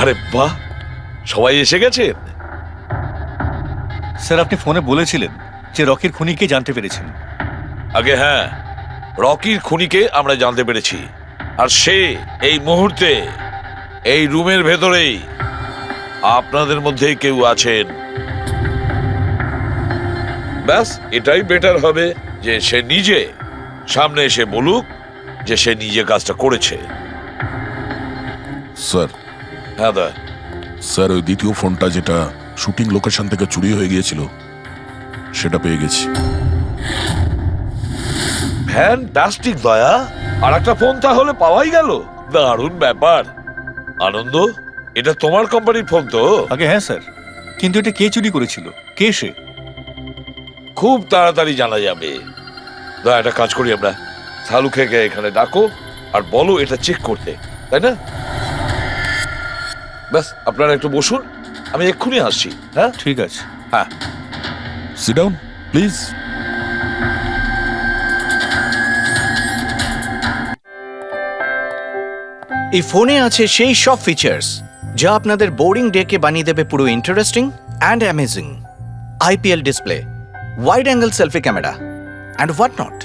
আরে বাহ, সবাই এসে গেছেন। স্যার আপনি ফোনে বলেছিলেন যে রকির খুনিকে জানতে পেরেছেন। আগে হ্যাঁ, রকির খুনিকে আমরা জানতে পেরেছি, আর সে এই মুহূর্তে এই রুমের ভেতরেই আপনাদের মধ্যে কেউ আছেন। ব্যাস এটাই বেটার হবে যে সে নিজে সামনে এসে বলুক যে সে নিজে কাজটা করেছে। স্যার, হ্যাঁ দা। স্যার ওই দ্বিতীয় ফোনটা যেটা শুটিং লোকেশন থেকে চুরি হয়ে গিয়েছিল সেটা পেয়ে গেছি। ফ্যান্টাস্টিক দয়া, আর একটা ফোন তাহলে পাওয়াই গেল। দারুণ ব্যাপার। আনন্দ, এটা তোমার কোম্পানির ফোন তো? আগে হ্যাঁ স্যার, কিন্তু এটা কে চুরি করেছিল, কে সে? খুব তাড়াতাড়ি জানা যাবে। দয়া, একটা কাজ করি আমরা, শালুকে এখানে ডাকো আর বলো এটা চেক করতে, তাই না? ব্যাস আপনারা একটু বসুন, আমি এক্ষুনি আসছি। হ্যাঁ ঠিক আছে। হ্যাঁ। Sit down please. এই ফোনে আছে সেই সব ফিচার্স যা আপনাদের বোরিং ডেকে বানিয়ে দেবে পুরো interesting and amazing. IPS display, wide angle selfie camera and what not.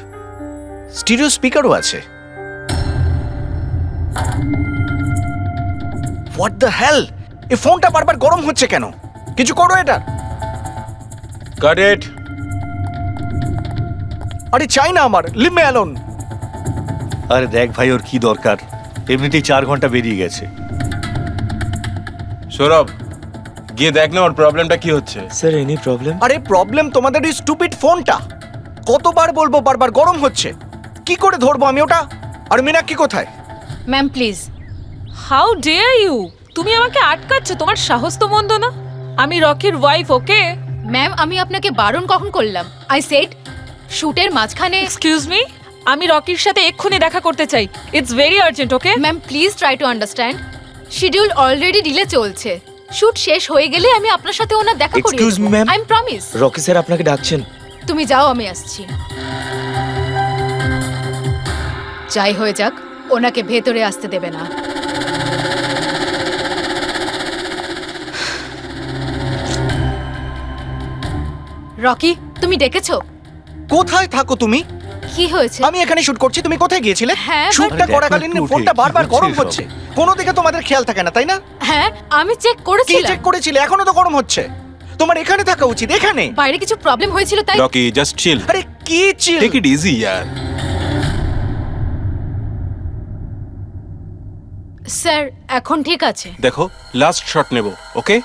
Stereo স্পিকারও আছে। হোয়াট দ্য হেল, এই ফোনটা বারবার গরম হচ্ছে কেন? কিছু করো এটা। Got it. আরে চাই না আমার, লিভ মি অ্যালোন। আরে দেখ ভাই, ওর কি দরকার? এমনিতেই 4 ঘন্টা বেরিয়ে গেছে। সৌরভ, গিয়ে দেখ না ওর প্রবলেমটা কি হচ্ছে। Sir any problem? আরে প্রবলেম তোমাদের এই স্টুপিড ফোনটা। কতবার বলবো, বারবার গরম হচ্ছে। কি করে ধরবো আমি ওটা? আর মীনাক্ষী কোথায়? Ma'am please. How dare you! তুমি আমাকে আটকাচ্ছ, তোমার সাহস তো মন্দ না। আমি রকির ওয়াইফ, ওকে? ম্যাম আমি আপনাকে বারণ কখন করলাম? আই সেড শুটের মাঝখানে। এক্সকিউজ মি, আমি রকির সাথে এক্ষুনি দেখা করতে চাই। It's very urgent, okay? Ma'am please try to understand. Schedule already delay চলছে। শুট শেষ হয়ে গেলে আমি আপনার সাথে ওনার দেখা করিয়ে Excuse me, ma'am? I am promise. Rocky sir আপনাকে ডাকছেন। তুমি যাও, আমি আসছি। যাই হয়ে যাক, ওনাকে ভেতরে আসতে দেবে না। রকি, তুমি ডেকেছো? কোথায় থাকো তুমি? কি হয়েছে? আমি এখানে শুট করছি, তুমি কোথায় গিয়েছিলে? হ্যাঁ, শুটটা আরে করাকালীন দেখো একটু ফোনটা উঠে, বারবার কি গরম হচ্ছে হচ্ছে। কোনো দিকে তোমাদের খেয়াল থাকে না, তাই না? হ্যাঁ আমি চেক কি করেছিলাম। চেক করেছিলে? এখনো তো গরম হচ্ছে। তোমার এখানে থাকা উচিত, এখানে। বাইরে কিছু প্রবলেম হয়েছিল তাই। রকি জাস্ট চিল, আরে কি চিল? টেক ইট ইজি ইয়ার। স্যার এখন ঠিক আছে। দেখো লাস্ট শট নেব, ওকে?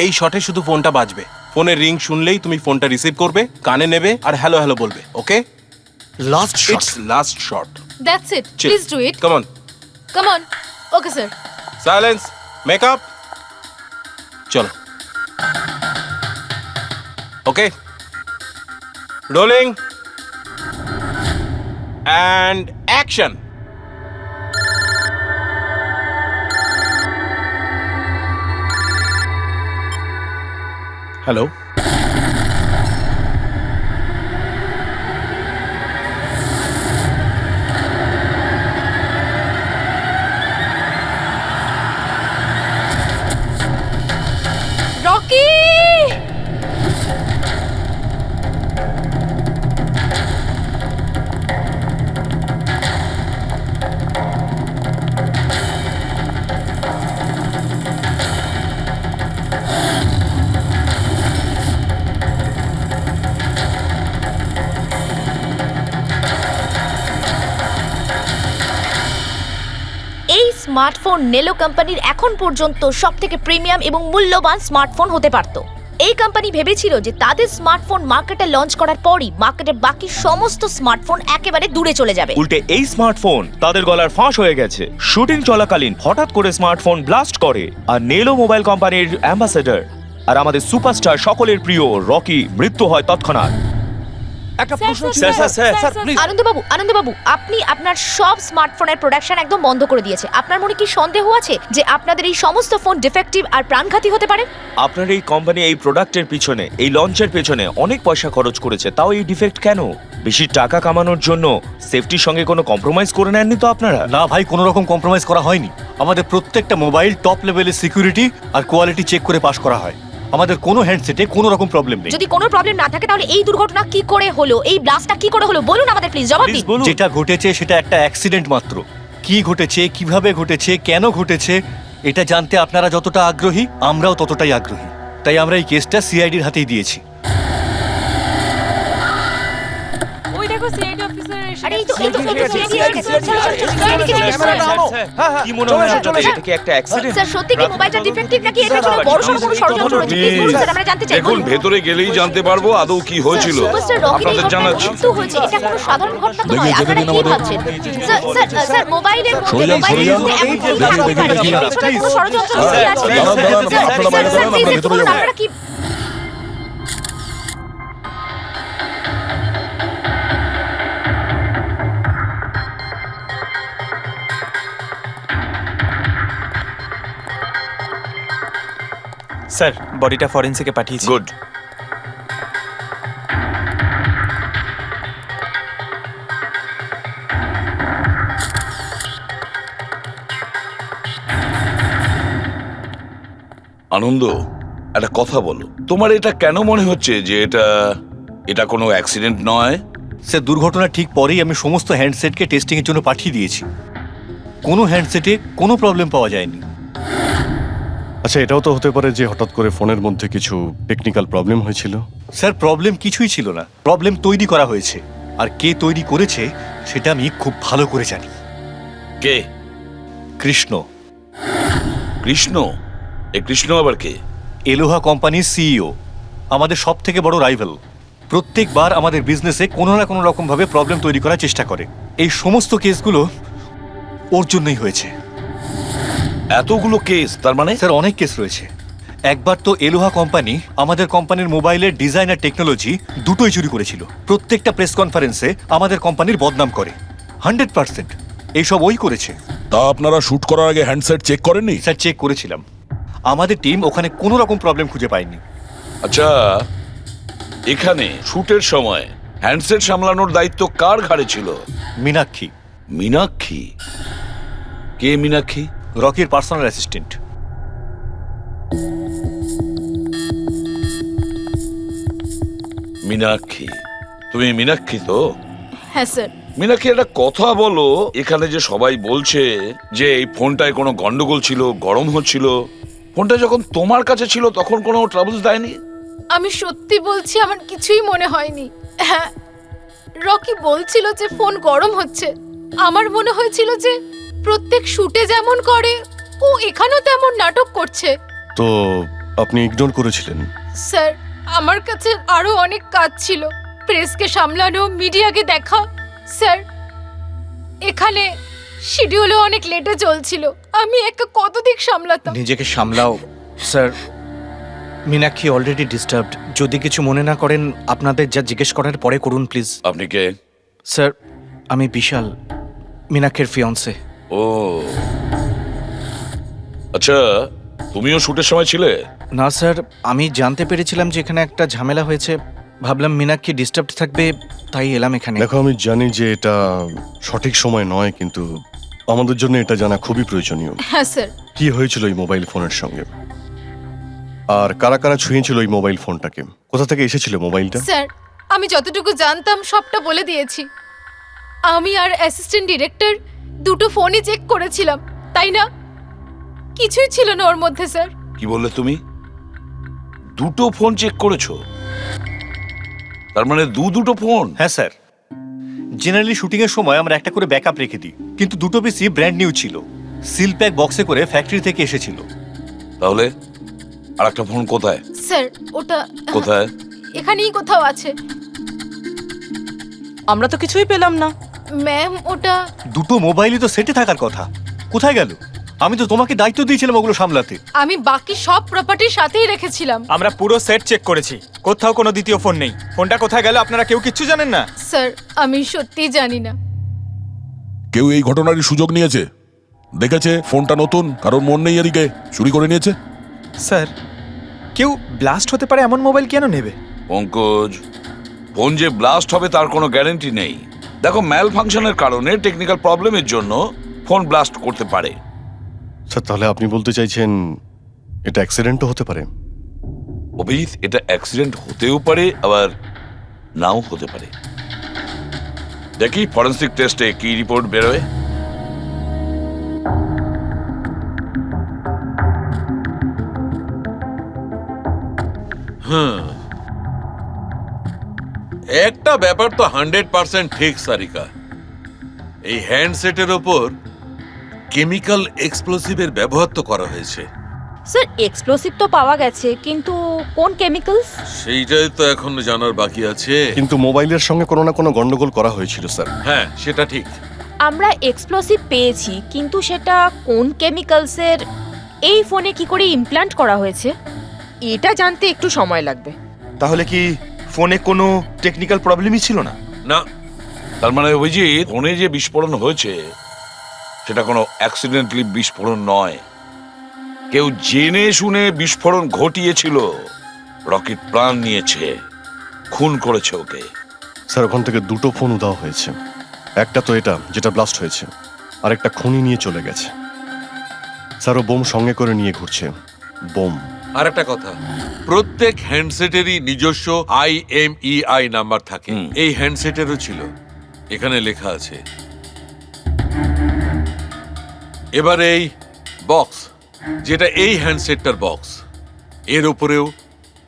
এই শটে শুধু ফোনটা বাজবে। ফোনের রিং শুনলেই তুমি ফোনটা রিসিভ করবে, কানে নেবে আর হ্যালো হ্যালো বলবে, okay? Last shot. It's last shot. That's it, Chill. Please do it. Come on, come on. Okay sir. Silence, makeup, চলো। Okay, rolling and action. Hello. Rocky! এই স্মার্টফোন নেলো কোম্পানির এখন পর্যন্ত সবথেকে প্রিমিয়াম এবং মূল্যবান স্মার্টফোন হতে পারত। এই কোম্পানি ভেবেছিল যে তাদের স্মার্টফোন মার্কেটে লঞ্চ করার পরই মার্কেটের বাকি সমস্ত স্মার্টফোন একেবারে দূরে চলে যাবে। উল্টে এই স্মার্টফোন তাদের গলার ফাঁস হয়ে গেছে। শুটিং চলাকালীন হঠাৎ করে স্মার্টফোন ব্লাস্ট করে, আর নেলো মোবাইল কোম্পানির অ্যাম্বাসেডর আর আমাদের সুপারস্টার সকলের প্রিয় রকি মৃত্যু হয় তৎক্ষণাৎ। একটা প্রশ্ন ছিল স্যার, প্লিজ আনন্দবাবু আপনি আপনার সব স্মার্টফোনের প্রোডাকশন একদম বন্ধ করে দিয়েছে। আপনার মনে কি সন্দেহ আছে যে আপনাদের এই সমস্ত ফোন ডিফেক্টিভ আর প্রাণঘাতী হতে পারে? আপনার এই কোম্পানি এই প্রোডাক্টের পিছনে, এই লঞ্চের পেছনে অনেক পয়সা খরচ করেছে, তাও এই ডিফেক্ট কেন? বেশি টাকা কামানোর জন্য সেফটির সঙ্গে কোনো কম্প্রোমাইজ করে নেননি তো আপনারা? না ভাই, কোনো রকম কম্প্রোমাইজ করা হয়নি। আমাদের প্রত্যেকটা মোবাইল টপ লেভেলের সিকিউরিটি আর কোয়ালিটি চেক করে পাস করা হয়। আমাদের কোনো হ্যান্ডসেটে কোনো রকম প্রবলেম নেই। যদি কোনো প্রবলেম না থাকে তাহলে এই দুর্ঘটনা কি করে হলো, এই ব্লাস্টটা কি করে হলো বলুন আমাদের প্লিজ, জবাব দিন। বলুন। যেটা ঘটেছে সেটা একটা অ্যাক্সিডেন্ট মাত্র। কি ঘটেছে, কিভাবে ঘটেছে, কেন ঘটেছে, এটা জানতে আপনারা যতটা আগ্রহী আমরাও ততটাই আগ্রহী। তাই আমরা এই কেসটা সিআইডির হাতেই দিয়েছি। ওই দেখো সিআইডি অফিসার এসে আরে এই তো কি মনে হয় আপনাদের? এটা কি একটা অ্যাক্সিডেন্ট? স্যার সত্যি কি মোবাইলটা ডিফেক্টিভ নাকি এটা ছিল বড়সড় কোনো ষড়যন্ত্র রয়েছে? প্লিজ বলুন স্যার, আমরা জানতে চাই। দেখুন, ভেতরে গেলেই জানতে পারবো আদৌ কি হয়েছিল। সুপারস্টার রকির এই আপনাদের ঘটনায় জানাচ্ছি। মৃত্যু হয়েছে, এটা কোনো সাধারণ ঘটনা তো দেখে নয়। যেতে আপনারা দিন কি আমাদের। ভাবছেন? স্যার মোবাইলের মধ্যে সরে যান, মোবাইলের সরে যান। মধ্যে এমন কি কাজ করতে পারে? এর পেছনে কোনো ষড়যন্ত্র লুকিয়ে আছে? দাঁড়ান, দাঁড়ান, আপনারা বাইরে দাঁড়ান, আমরা প্লিজ ভেতরে বলুন যাবো। আপনারা কি স্যার বডিটা ফরেন্সিকে পাঠিয়েছি। গুড। আনন্দ, একটা কথা বলো, তোমার এটা কেন মনে হচ্ছে যে এটা কোনো অ্যাক্সিডেন্ট নয়? স্যার দুর্ঘটনার ঠিক পরেই আমি সমস্ত হ্যান্ডসেটকে টেস্টিংয়ের জন্য পাঠিয়ে দিয়েছি। কোনো হ্যান্ডসেটে কোনো প্রবলেম পাওয়া যায়নি। আচ্ছা, এটাও তো হতে পারে যে হঠাৎ করে ফোনের মধ্যে কিছু টেকনিক্যাল প্রবলেম হয়েছিল। স্যার প্রবলেম কিছুই ছিল না, প্রবলেম তৈরি করা হয়েছে। আর কে তৈরি করেছে সেটা আমি খুব ভালো করে জানি। কে? কৃষ্ণ। কৃষ্ণ? এই কৃষ্ণ আবার কে? এলোহা কোম্পানির সিইও, আমাদের সব থেকে বড় রাইভাল। প্রত্যেকবার আমাদের বিজনেসে কোনো না কোনো রকম ভাবে প্রবলেম তৈরি করার চেষ্টা করে। এই সমস্ত কেসগুলো ওর জন্যই হয়েছে। এতগুলো কেস? তার মানে স্যার অনেক কেস রয়েছে। একবার তো এলোহা কোম্পানি আমাদের কোম্পানির মোবাইলের ডিজাইন আর টেকনোলজি দুটোই চুরি করেছিল। প্রত্যেকটা প্রেস কনফারেন্সে আমাদের কোম্পানির বদনাম করে। 100% এইসব ওই করেছে। তা আপনারা শুট করার আগে হ্যান্ডসেট চেক করেননি? স্যার চেক করেছিলাম, আমাদের টিম ওখানে কোনো রকম প্রবলেম খুঁজে পায়নি। আচ্ছা, এখানে শুটের সময় হ্যান্ডসেট সামলানোর দায়িত্ব কার ঘাড়ে ছিল? মীনাক্ষী। মীনাক্ষী? কে মীনাক্ষী? রকির পার্সোনাল অ্যাসিস্ট্যান্ট। মীনাক্ষী? তুমি মীনাক্ষী তো? হ্যাঁ স্যার। মীনাক্ষী, একটা কথা বলো, এখানে যে সবাই বলছে যে এই ফোনটায় কোনো গন্ডগোল ছিল, গরম হচ্ছিল, ফোনটা যখন তোমার কাছে ছিল তখন কোনো ট্রাবলস দেয়নি? আমি সত্যি বলছি, আমার কিছুই মনে হয়নি। হ্যাঁ, রকি বলছিল যে ফোন গরম হচ্ছে। আমার মনে হয়েছিল যে প্রত্যেক শুটে যেমন করে ও এখানেও তেমন নাটক করছে। তো আপনি ইগনোর করেছিলেন? স্যার, আমার কাছে আরো অনেক কাজ ছিল, প্রেসকে সামলানো, মিডিয়াকে দেখা। স্যার, এখানে শিডিউলও অনেক লেটে চলছিল, আমি একা কত দিক সামলাতাম। নিজেকে সামলাও স্যার। Meenakshi already disturbed. যদি কিছু মনে না করেন, আপনাদের যা জিজ্ঞেস করার পরে করুন প্লিজ। আপনি কে? স্যার আমি বিশাল, মীনাক্ষীর ফিয়ন্সে। ও আচ্ছা, তুমিও শুটের সময় ছিলে? না স্যার, আমি জানতে পেরেছিলাম যে এখানে একটা ঝামেলা হয়েছে, ভাবলাম মীনাক্ষী ডিস্টার্ব থাকবে, তাই এলাম এখানে। দেখো, আমি জানি যে এটা সঠিক সময় নয়, কিন্তু আমাদের জন্য এটা জানা খুবই প্রয়োজনীয়। হ্যাঁ স্যার। কি হয়েছিল এই মোবাইল ফোনের সঙ্গে, আর কারা কারা ছুঁয়েছিল এই মোবাইল ফোনটাকে, কোথা থেকে এসেছিল মোবাইলটা? স্যার, আমি যতটুকু জানতাম সবটা বলে দিয়েছি। আমি আর অ্যাসিস্ট্যান্ট ডিরেক্টর দুটো ফোনই চেক করেছিলাম, তাই না? কিছুই ছিল না ওর মধ্যে স্যার। কি বললে তুমি? দুটো ফোন চেক করেছো? তার মানে দুটো ফোন? হ্যাঁ স্যার, জেনারেলি শুটিংয়ের সময় আমরা একটা করে ব্যাকআপ রেখে দিই, কিন্তু দুটো পিসি ব্র্যান্ড নিউ ছিল, সিল প্যাক বক্সে করে ফ্যাক্টরি থেকে এসেছিল। তাহলে আর একটা ফোন কোথায়? স্যার ওটা কোথায়? এখানেই কোথাও আছে। আমরা তো কিছুই পেলাম না। ম্যাম ওটা দুটো মোবাইলই তো সেটে থাকার কথা, কোথায় গেল? আমি তো তোমাকে দায়িত্ব দিয়েছিলাম ওগুলো সামলাতে। আমি বাকি সব প্রপার্টির সাথেই রেখেছিলাম। আমরা পুরো সেট চেক করেছি, কোথাও কোনো দ্বিতীয় ফোন নেই। ফোনটা কোথায় গেল আপনারা কেউ কিচ্ছু জানেন না? স্যার, আমি সত্যিই জানি না। কেউ এই ঘটনারই সুযোগ নিয়েছে? দেখেছে ফোনটা নতুন, কারোর মন নেই এদিকে, চুরি করে নিয়েছে? স্যার, কেউ ব্লাস্ট হতে পারে এমন মোবাইল কেন নেবে? পঙ্কজ, ফোন যে ব্লাস্ট হবে তার কোনো গ্যারান্টি নেই। দেখো, ম্যাল ফাংশনের কারণে, টেকনিক্যাল প্রবলেমের জন্য ফোন ব্লাস্ট করতে পারে। স্যার, তাহলে আপনি বলতে চাইছেন এটা অ্যাক্সিডেন্টও হতে পারে? অভিজিৎ, এটা অ্যাক্সিডেন্ট হতেও পারে, আবার নাও হতে পারে। দেখি ফরেন্সিক টেস্টে কি রিপোর্ট বেরোয়। একটা ব্যাপার তো 100% ঠিক সারিকা, এই হ্যান্ডসেটের ওপর কেমিক্যাল এক্সপ্লোসিভের ব্যবহার তো করা হয়েছে। স্যার, এক্সপ্লোসিভ তো পাওয়া গেছে, কিন্তু কোন কেমিক্যালস? সেইটাই তো এখন জানার বাকি আছে। কিন্তু মোবাইলের সঙ্গে কোনো না কোনো গন্ডগোল করা হয়েছিল স্যার। হ্যাঁ, সেটা ঠিক। আমরা এক্সপ্লোসিভ পেয়েছি, কিন্তু সেটা কোন কেমিক্যালসের, এই ফোনে কি করে ইমপ্ল্যান্ট করা হয়েছে, এটা জানতে একটু সময় লাগবে। তাহলে কি ফোনে কোনো টেকনিক্যাল প্রবলেমই ছিল না? না, তার মানে অভিজিৎ, ফোনে যে বিস্ফোরণ হয়েছে সেটা কোনো অ্যাক্সিডেন্টালি বিস্ফোরণ নয়। কেউ জেনে শুনে বিস্ফোরণ ঘটিয়েছিল, রকির প্রাণ নিয়েছে, খুন করেছে ওকে। স্যার, ওখান থেকে দুটো ফোন উধাও হয়েছে। একটা তো এটা যেটা ব্লাস্ট হয়েছে, আর একটা খুনি নিয়ে চলে গেছে। স্যার, ও বোম সঙ্গে করে নিয়ে ঘুরছে। বোম। আর একটা কথা, প্রত্যেক হ্যান্ডসেটেরই নিজস্ব IMEI নাম্বার থাকে। এই হ্যান্ডসেটেরও ছিল, এখানে লেখা আছে। এবার এই বক্স, যেটা এই হ্যান্ডসেটটার বক্স, এর উপরেও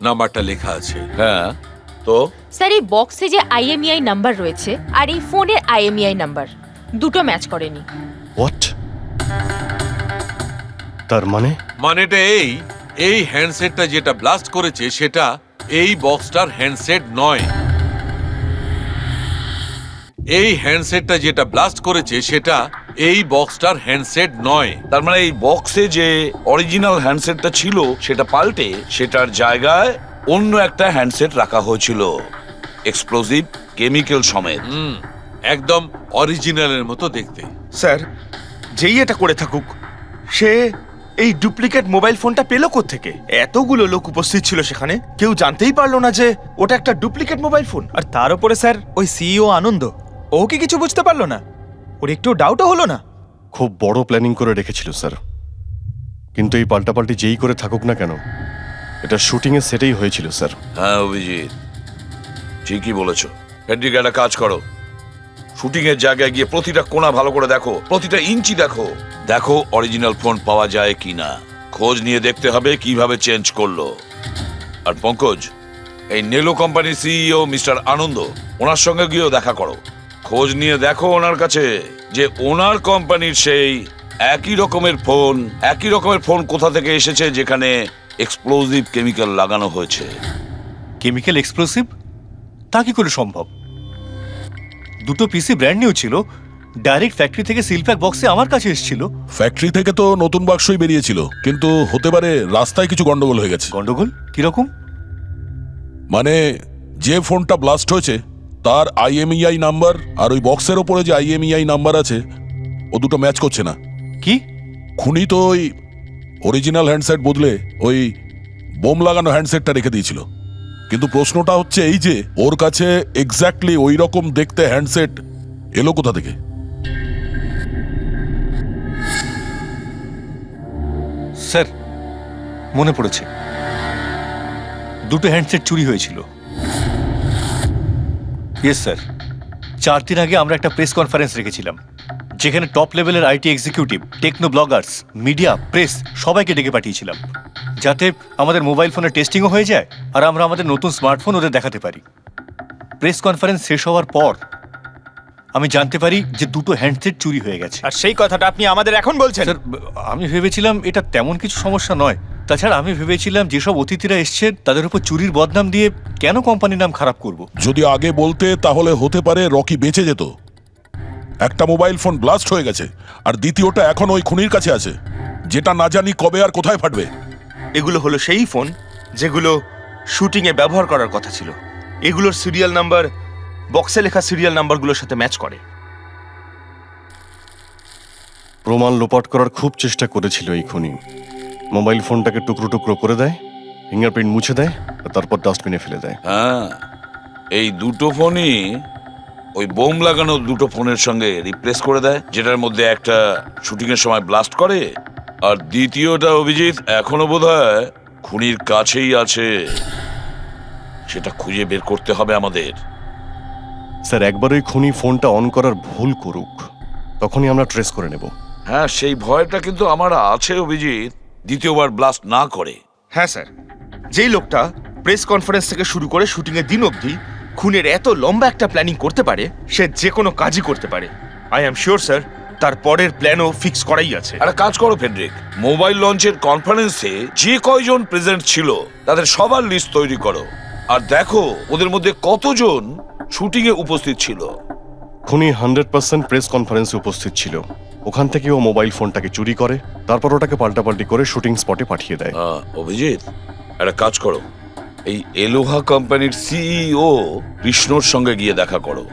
নাম্বারটা লেখা আছে। হ্যাঁ, তো স্যার, এই বক্সে যে IMEI নাম্বার রয়েছে আর এই ফোনের IMEI নাম্বার দুটো ম্যাচ করেনি। হোয়াট? তার মানে? মানেটা এই হ্যান্ডসেটটা যেটা ব্লাস্ট করেছে সেটা এই বক্সটার হ্যান্ডসেট নয়। এই হ্যান্ডসেটটা যেটা ব্লাস্ট করেছে সেটা এই বক্সটার হ্যান্ডসেট নয়। তার মানে এই বক্সে যে অরিজিনাল হ্যান্ডসেটটা ছিল সেটা পাল্টে সেটার জায়গায় অন্য একটা হ্যান্ডসেট রাখা হয়েছিল, এক্সপ্লোসিভ কেমিক্যাল সমেত। একদম অরিজিনালের মতো দেখতে। স্যার, যেই এটা করে থাকুক, সে এই ডুপ্লিকেট মোবাইল ফোনটা পেলো কোত্থেকে? এতগুলো লোক উপস্থিত ছিল সেখানে, কেউ জানতেই পারলো না যে ওটা একটা ডুপ্লিকেট মোবাইল ফোন। আর তার উপরে স্যার ওই সিইও আনন্দ, ও কি কিছু বুঝতে পারলো না? ওর একটু ডাউটও হলো না? খুব বড় প্ল্যানিং করে রেখেছিল স্যার। কিন্তু এই পাল্টাপাল্টি যেই করে থাকুক না কেন, এটা শুটিংয়ের সেটেই হয়েছিল স্যার। হ্যাঁ অভিজিৎ, ঠিকই বলেছো। ফেডরিক, একটা কাজ করো, শুটিং এর জায়গায় গিয়ে প্রতিটা কোণা ভালো করে দেখো, প্রতিটা ইঞ্চি দেখো, দেখো অরিজিনাল ফোন পাওয়া যায় কিনা। খোঁজ নিয়ে দেখতে হবে কিভাবে চেঞ্জ করলো। আর পঙ্কজ, এই নেলো কোম্পানির সিইও মিস্টার আনন্দ, ওনার সঙ্গে গিয়েও দেখা করো। খোঁজ নিয়ে দেখো ওনার কাছে যে ওনার কোম্পানির সেই একই রকমের ফোন কোথা থেকে এসেছে যেখানে এক্সপ্লোসিভ কেমিক্যাল লাগানো হয়েছে। Chemical explosive? তা কি করে সম্ভব? দুটো পিসি ব্র্যান্ড নিউ ছিল, ডাইরেক্ট ফ্যাক্টরি থেকে সিলপ্যাক বক্সে আমার কাছে এসেছিল। ফ্যাক্টরি থেকে তো নতুন বাক্সই বেরিয়েছিল, কিন্তু হতে পারে রাস্তায় কিছু গন্ডগোল হয়ে গেছে। গন্ডগোল কিরকম? মানে যে ফোনটা ব্লাস্ট হয়েছে তার IMEI নাম্বার আর ওই বক্সের ওপরে যে IMEI নাম্বার আছে ও দুটো ম্যাচ করছে না। কি? খুনি তো ওই অরিজিনাল হ্যান্ডসেট বদলে ওই বোম লাগানো হ্যান্ডসেটটা রেখে দিয়েছিল। কিন্তু প্রশ্নটা হচ্ছে এই যে ওর কাছে এক্স্যাক্টলি ওই রকম দেখতে হ্যান্ডসেট এলো কোথা থেকে? স্যার, মনে পড়েছে, দুটো হ্যান্ডসেট চুরি হয়েছিল। ইয়েস স্যার, 4 দিন আগে আমরা একটা প্রেস কনফারেন্স রেখেছিলাম, যেখানে টপ লেভেলের IT executive, techno bloggers, media, press সবাইকে ডেকে পাঠিয়েছিলাম, যাতে আমাদের মোবাইল ফোনের টেস্টিংও হয়ে যায় আর আমরা আমাদের নতুন স্মার্টফোন ওদের দেখাতে পারি। প্রেস কনফারেন্স শেষ হওয়ার পর আমি জানতে পারি যে দুটো হ্যান্ডসেট চুরি হয়ে গেছে। আর সেই কথাটা আপনি আমাদের এখন বলছেন? স্যার, আমি ভেবেছিলাম এটা তেমন কিছু সমস্যা নয়। তাছাড়া আমি ভেবেছিলাম যেসব অতিথিরা এসছেন তাদের উপর চুরির বদনাম দিয়ে কেন কোম্পানির নাম খারাপ করব। যদি আগে বলতে তাহলে হতে পারে রকি বেঁচে যেত। একটা মোবাইল ফোন ব্লাস্ট হয়ে গেছে, আর দ্বিতীয়টা এখন ওই খুনির কাছে আছে, যেটা না জানি কবে আর কোথায় ফাটবে। এগুলো হলো সেই ফোন যেগুলো শুটিংয়ে ব্যবহার করার কথা ছিল। এগুলোর সিরিয়াল নাম্বার বক্সে লেখা সিরিয়াল নাম্বারগুলোর সাথে ম্যাচ করে। প্রমাণ লোপাট করার খুব চেষ্টা করেছিল এই খুনি। মোবাইল ফোনটাকে টুকরো টুকরো করে দেয়, ফিঙ্গারপ্রিন্ট মুছে দেয়, আর তারপর ডাস্টবিনে ফেলে দেয়। হ্যাঁ, এই দুটো ফোনই ওই বোম লাগানো দুটো ফোনের সঙ্গে রিপ্লেস করে দেয়, যেটার মধ্যে একটা শুটিং এর সময় ব্লাস্ট করে, আর দ্বিতীয়টা অভিজিৎ এখনো বোধহয় খুনির কাছেই আছে। সেটা খুঁজে বের করতে হবে আমাদের। স্যার, একবার ওই খুনি ফোনটা অন করার ভুল করুক, তখনই আমরা ট্রেস করে নেব। হ্যাঁ, সেই ভয়টা কিন্তু আমার আছে অভিজিৎ, দ্বিতীয়বার ব্লাস্ট না করে। হ্যাঁ স্যার, যেই লোকটা প্রেস কনফারেন্স থেকে শুরু করে শুটিংয়ের দিন অবধি খুনের এত লম্বা একটা প্ল্যানিং করতে পারে, সে যে কোনো কাজই করতে পারে। আই অ্যাম শিওর স্যার, তার পরের প্ল্যানও ফিক্স করাই আছে। একটা কাজ করো ফেডরিক, মোবাইল লঞ্চের কনফারেন্সে যে কয়জন প্রেজেন্ট ছিল তাদের সবার লিস্ট তৈরি করো, আর দেখো ওদের মধ্যে কতজন শুটিং এ উপস্থিত ছিল। খুনি 100% প্রেস কনফারেন্সে উপস্থিত ছিল। ওখান থেকে ও মোবাইল ফোনটাকে চুরি করে, তারপর ওটাকে পাল্টাপাল্টি করে শুটিং স্পটে পাঠিয়ে দেয়। অভিজিৎ, একটা কাজ করো, এই এলোহা কোম্পানির সিইও কৃষ্ণর সঙ্গে গিয়ে দেখা করো।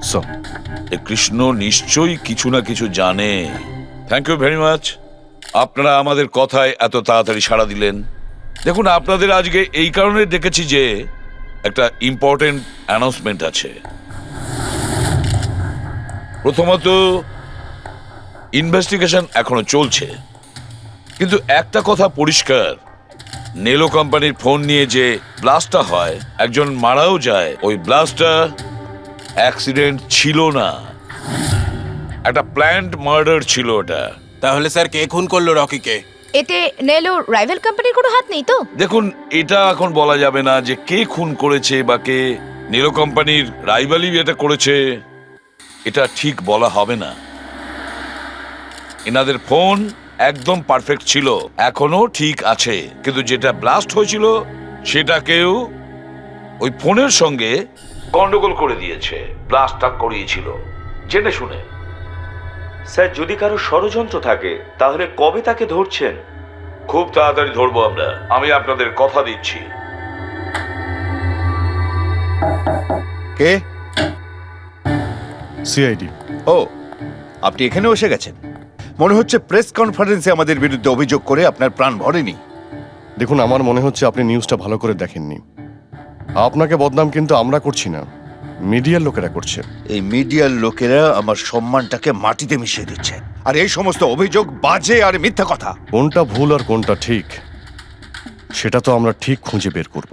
স্যার, এই কৃষ্ণ নিশ্চয়ই কিছু না কিছু জানে। থ্যাংক ইউ ভেরি মাচ, আপনারা আমাদের কথায় এত তাড়াতাড়ি সাড়া দিলেন। দেখুন, আপনাদের আজকে এই কারণে ডেকেছি যে একটা ইম্পর্টেন্ট অ্যানাউন্সমেন্ট আছে। প্রথমত, ইনভেস্টিগেশন এখনো চলছে, কিন্তু একটা কথা পরিষ্কার, নেলো কোম্পানির ফোন নিয়ে যে ব্লাস্টটা হয়, একজন মারাও যায়, ওই ব্লাস্টটা অ্যাক্সিডেন্ট ছিল না, একটা প্ল্যান্ড মার্ডার ছিল ওটা। তাহলে স্যার কে খুন করলো রকিকে? এতে নেলো রাইভাল কোম্পানির কোনো হাত নেই তো? দেখুন, এটা এখন বলা যাবে না যে কে খুন করেছে বা কে নেলো কোম্পানির রাইভালি এটা করেছে, এটা ঠিক বলা হবে না। এনাদের ফোন একদম পারফেক্ট ছিল, এখনো ঠিক আছে, কিন্তু যেটা ব্লাস্ট হয়েছিল সেটাকেও ওই ফোনের সঙ্গে গন্ডগোল করে দিয়েছে, ব্লাস্টটা করিয়েছিল জেনে শুনে। স্যার, যদি কারো ষড়যন্ত্র থাকে তাহলে কবে তাকে ধরছেন? খুব তাড়াতাড়ি ধরবো আমরা, আমি আপনাদের কথা দিচ্ছি। কে? সিআইডি। ও, আপনি এখানে এসে গেছেন। মনে হচ্ছে প্রেস কনফারেন্সে আমাদের বিরুদ্ধে অভিযোগ করে আপনার প্রাণ ভরেনি। দেখুন, আমার মনে হচ্ছে আপনি নিউজটা ভালো করে দেখেননি। আপনাকে বদনাম কিন্তু আমরা করছি না, মিডিয়ার লোকেরা করছে। এই মিডিয়ার লোকেরা আমার সম্মানটাকে মাটিতে মিশিয়ে দিচ্ছে, আর এই সমস্ত অভিযোগ বাজে আর মিথ্যা কথা। কোনটা ভুল আর কোনটা ঠিক সেটা তো আমরা ঠিক খুঁজে বের করব।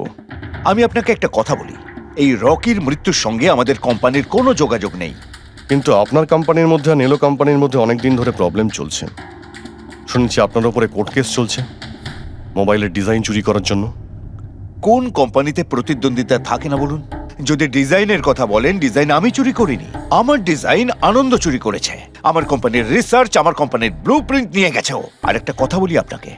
আমি আপনাকে একটা কথা বলি, এই রকির মৃত্যুর সঙ্গে আমাদের কোম্পানির কোনো যোগাযোগ নেই। কিন্তু আপনার কোম্পানির মধ্যে আর নেলো কোম্পানির মধ্যে অনেক দিন ধরে প্রবলেম চলছে। শুনছি আপনার উপরে কোর্ট কেস চলছে মোবাইলের ডিজাইন চুরি করার জন্য। কোন কোম্পানিতে প্রতিদ্বন্দ্বিতা থাকে না বলুন? যদি ডিজাইনের কথা বলেন, ডিজাইন আমি চুরি করিনি, আমার ডিজাইন আনন্দ চুরি করেছে। আমার কোম্পানির রিসার্চ, আমার কোম্পানির ব্লুপ্রিন্ট নিয়ে গেছে ও। আর একটা কথা বলি আপনাকে,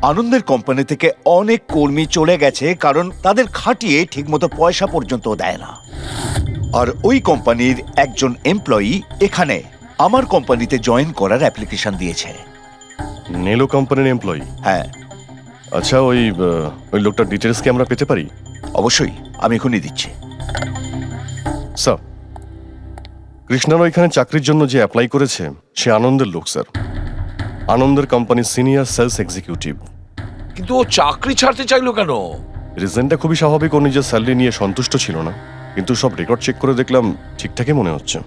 আনন্দের কোম্পানি থেকে অনেক কর্মী চলে গেছে কারণ তাদের খাটিয়ে ঠিকমতো পয়সা পর্যন্ত দেয় না। আর ওই কোম্পানির একজন এমপ্লয়ি এখানে আমার কোম্পানিতে জয়েন করার অ্যাপ্লিকেশন দিয়েছে। নেলো কোম্পানির এমপ্লয়ি? হ্যাঁ। আচ্ছা, ওই লোকটার ডিটেলস কি আমরা পেতে পারি? অবশ্যই, আমি এখনই দিচ্ছি। স্যার, কৃষ্ণার ওইখানে চাকরির জন্য যে অ্যাপ্লাই করেছে সে আনন্দের লোক স্যার, আনন্দের কোম্পানির সিনিয়র সেলস এক্সিকিউটিভ। কিন্তু ও চাকরি ছাড়তে চাইলো কেন? রিজনটা খুবই স্বাভাবিক, ও নিজের স্যালারি নিয়ে সন্তুষ্ট ছিল না, কিন্তু সব রেকর্ড চেক করে দেখলাম ঠিকঠাকই মনে হচ্ছে।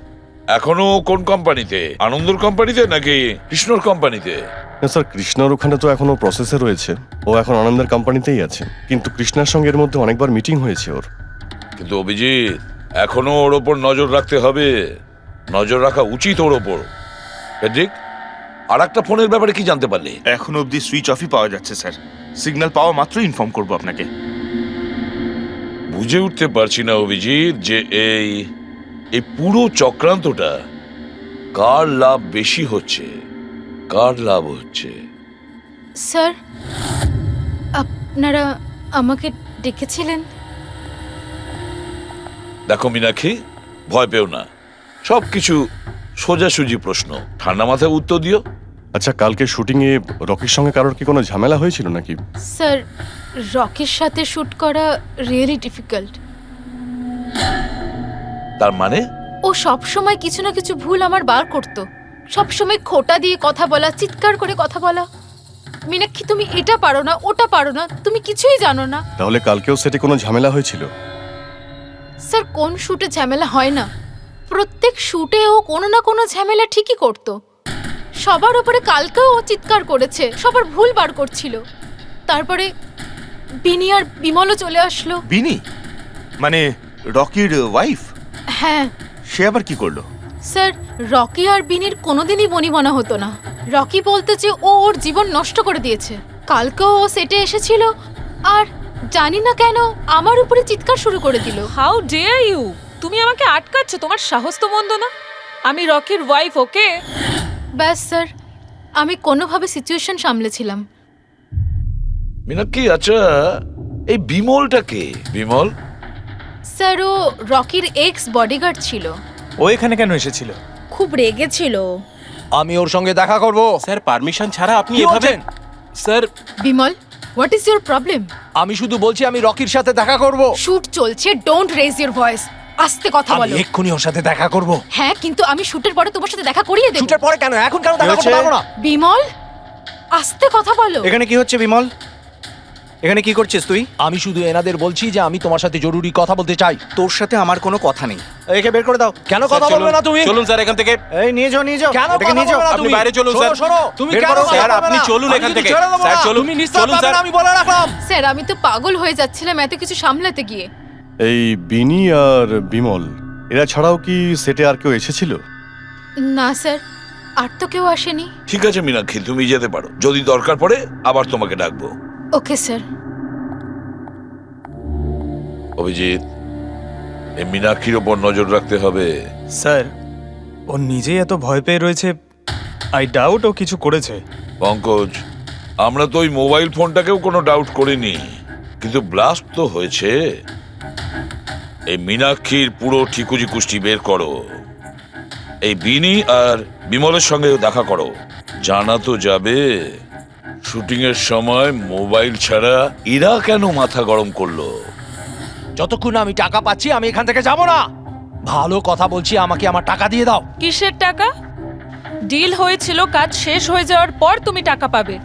এখনো কোন কোম্পানিতে? আনন্দর কোম্পানিতে নাকি কৃষ্ণর কোম্পানিতে? না স্যার, কৃষ্ণার ওখানে তো এখনো প্রসেসে রয়েছে, ও এখন আনন্দের কোম্পানিতেই আছে, কিন্তু কৃষ্ণার সঙ্গে এর মধ্যে অনেকবার মিটিং হয়েছে ওর। কিন্তু অভিজিৎ, এখনো ওর ওপর নজর রাখতে হবে, নজর রাখা উচিত ওর ওপর। ফেডরিক, আর একটা ফোনের ব্যাপারে কি জানতে পারলি? এখন অবধি সুইচ অফই পাওয়া যাচ্ছে স্যার, সিগন্যাল পাওয়া মাত্রই ইনফর্ম করবো আপনাকে। বুঝে উঠতে পারছি না অভিজিৎ যে এই পুরো চক্রান্তটা কার লাভ বেশি হচ্ছে, কার লাভ হচ্ছে। স্যার, আপনারা আমাকে ডেকেছিলেন? দেখো মীনাক্ষী, ভয় পেও না, সবকিছু সোজাসুজি প্রশ্ন, ঠান্ডা মাথায় উত্তর দিও। আচ্ছা, কালকে শুটিংয়ে রকির সঙ্গে কারোর কি কোনো ঝামেলা হয়েছিল নাকি? স্যার, রকির সাথে শুট করা রিয়েলি ডিফিকাল্ট। তার মানে? ও সব সময় কিছু না কিছু ভুল আমার বার করতো। সব সময় খোঁটা দিয়ে কথা বলা, চিৎকার করে কথা বলা। মীনাক্ষী, তুমি এটা পারো না, ওটা পারো না, তুমি কিছুই জানো না। তাহলে কালকেও সেটে কোনো ঝামেলা হয়েছিল? স্যার, কোন শুটে ঝামেলা হয় না? প্রত্যেক শুটে ও কোনো না কোনো ঝামেলা ঠিকই করতো। সবার উপরে কালকেও ও চিৎকার করেছে, সবার ভুল বার করছিল। তারপরে বিনি আর বিমলও চলে আসলো। বিনি মানে রকির ওয়াইফ? হ্যাঁ সে আবার কি করলো? স্যার, রকি আর বিনির কোনোদিনই বনিবনা হতো না। রকি বলতে যে ও ওর জীবন নষ্ট করে দিয়েছে। কালকেও ও সেটে এসেছিল আর জানি না কেন আমার উপরে চিৎকার শুরু করে দিল। How dare you! তুমি আমাকে আটকাচ্ছ, তোমার সাহস তো মন্দ না। আমি রকির ওয়াইফ, ওকে? ব্যাস স্যার, আমি কোনোভাবে সিচুয়েশন সামলেছিলাম। মীনাক্ষী, আচ্ছা এই বিমলটা কে? বিমল? স্যার, ও রকির এক্স বডিগার্ড ছিল। ও এখানে কেন এসেছিল? খুব রেগেছিল। আমি ওর সঙ্গে দেখা করব। স্যার, পারমিশন ছাড়া আপনি কি এভাবে? বলছেন? Sir, Bimal, what is your problem? আমি শুধু বলছি আমি রকির সাথে দেখা করব। শুট চলছে, ডোন্ট রেজ ইউর ভয়েস। আস্তে কথা বলো। এক্ষুনি ওর সাথে দেখা করব। হ্যাঁ, কিন্তু আমি শুটের পরে তোমার সাথে দেখা করিয়ে দেব। শুটের পরে কেন? এখন কেন দেখা করতে পারবো না? বিমল, আস্তে কথা বলো। এখানে কি হচ্ছে বিমল? এখানে কি করছিস তুই? আমি শুধু এনাদের বলছি যে আমি তোমার সাথে জরুরি কথা বলতে চাই। তোর সাথে আমার কোনো কথা নেই। একে বের করে দাও। কেন স্যার, কথা চলুন, বলবে না তুমি? চলুন স্যার এখান থেকে। এই নিয়ে যাও, নিয়ে যাও। কেন এটাকে কথা নিয়ে যাও। বলবে না আপনি তুমি? বাইরে চলুন, শোনো, স্যার। শোনো, তুমি বের কেন করো, কথা স্যার, বলবে আপনি না? চলুন আমি এখান কিন্তু থেকে। ছেড়ে দেবো স্যার, না। চলুন, তুমি নিস্তার চলুন, পাবে স্যার। না, আমি বলে রাখলাম। স্যার, আমি তো পাগল হয়ে যাচ্ছিলাম এত কিছু সামলাতে গিয়ে। এই বিনি আর বিমল এরা ছাড়াও কি সেটে আর কেউ এসেছিল? না স্যার, আর তো কেউ আসেনি। ঠিক আছে মীনাক্ষী, তুমি যেতে পারো। যদি দরকার পড়ে আবার তোমাকে ডাকবো। Okay sir. অভিজিৎ, এই মীনাক্ষীর ওপর নজর রাখতে হবে। স্যার, ও নিজেই এত ভয় পেয়ে রয়েছে। আই ডাউট ও কিছু করেছে। পঙ্কজ, আমরা তো ওই মোবাইল ফোনটাকেও কোনো ডাউট করিনি, কিন্তু ব্লাস্ট তো হয়েছে। এই মীনাক্ষীর পুরো ঠিকুজি কুষ্টি বের করো। এই বিনি আর বিমলের সঙ্গে দেখা করো। জানা তো যাবে শুটিং এর সময় মোবাইল ছাড়া এরা কেন মাথা গরম করলো। যতক্ষণ আমি টাকা পাচ্ছি আমি এখান থেকে যাব না। ভালো কথা বলছি, আমাকে আমার টাকা দিয়ে দাও। কিসের টাকা? ডিল হয়েছিল, কাজ শেষ হয়ে যাওয়ার পর তুমি টাকা পাবে।